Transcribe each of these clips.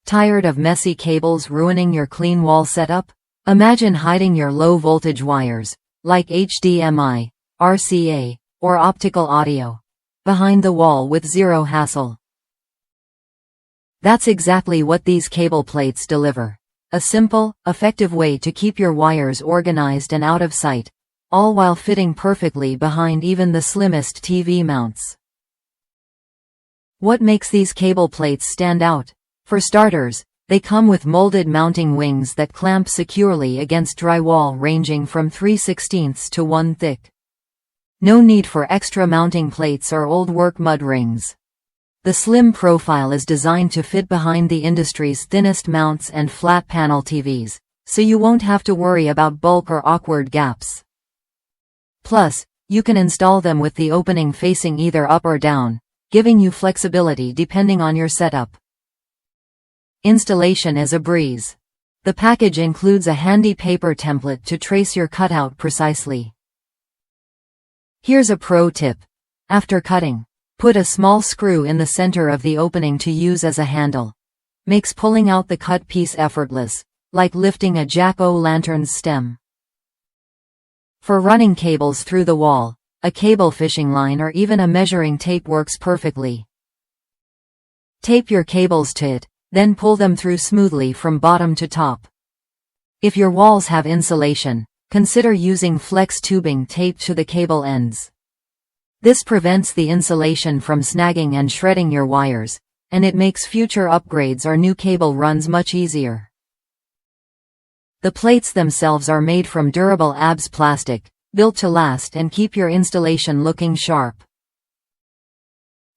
Tired of messy cables ruining your clean wall setup? Imagine hiding your low-voltage wires, like HDMI, RCA, or optical audio, behind the wall with zero hassle. That's exactly what these cable plates deliver. A simple, effective way to keep your wires organized and out of sight, all while fitting perfectly behind even the slimmest TV mounts. What makes these cable plates stand out? For starters, they come with molded mounting wings that clamp securely against drywall ranging from 3/16 to 1 thick. No need for extra mounting plates or old work mud rings. The slim profile is designed to fit behind the industry's thinnest mounts and flat panel TVs, so you won't have to worry about bulk or awkward gaps. Plus, you can install them with the opening facing either up or down, giving you flexibility depending on your setup. Installation is a breeze. The package includes a handy paper template to trace your cutout precisely. Here's a pro tip. After cutting, put a small screw in the center of the opening to use as a handle. Makes pulling out the cut piece effortless, like lifting a jack-o'-lantern's stem. For running cables through the wall, a cable fishing line or even a measuring tape works perfectly. Tape your cables to it, then pull them through smoothly from bottom to top. If your walls have insulation, consider using flex tubing taped to the cable ends. This prevents the insulation from snagging and shredding your wires, and it makes future upgrades or new cable runs much easier. The plates themselves are made from durable ABS plastic, built to last and keep your installation looking sharp.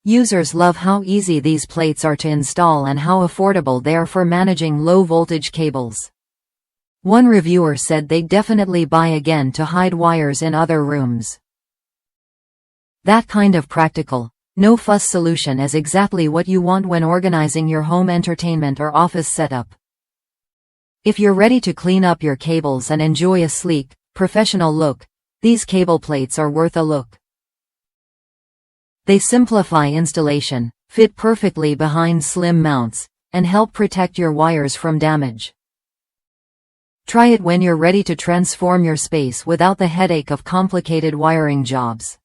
Users love how easy these plates are to install and how affordable they are for managing low-voltage cables. One reviewer said they'd definitely buy again to hide wires in other rooms. That kind of practical, no-fuss solution is exactly what you want when organizing your home entertainment or office setup. If you're ready to clean up your cables and enjoy a sleek, professional look, these cable plates are worth a look. They simplify installation, fit perfectly behind slim mounts, and help protect your wires from damage. Try it when you're ready to transform your space without the headache of complicated wiring jobs.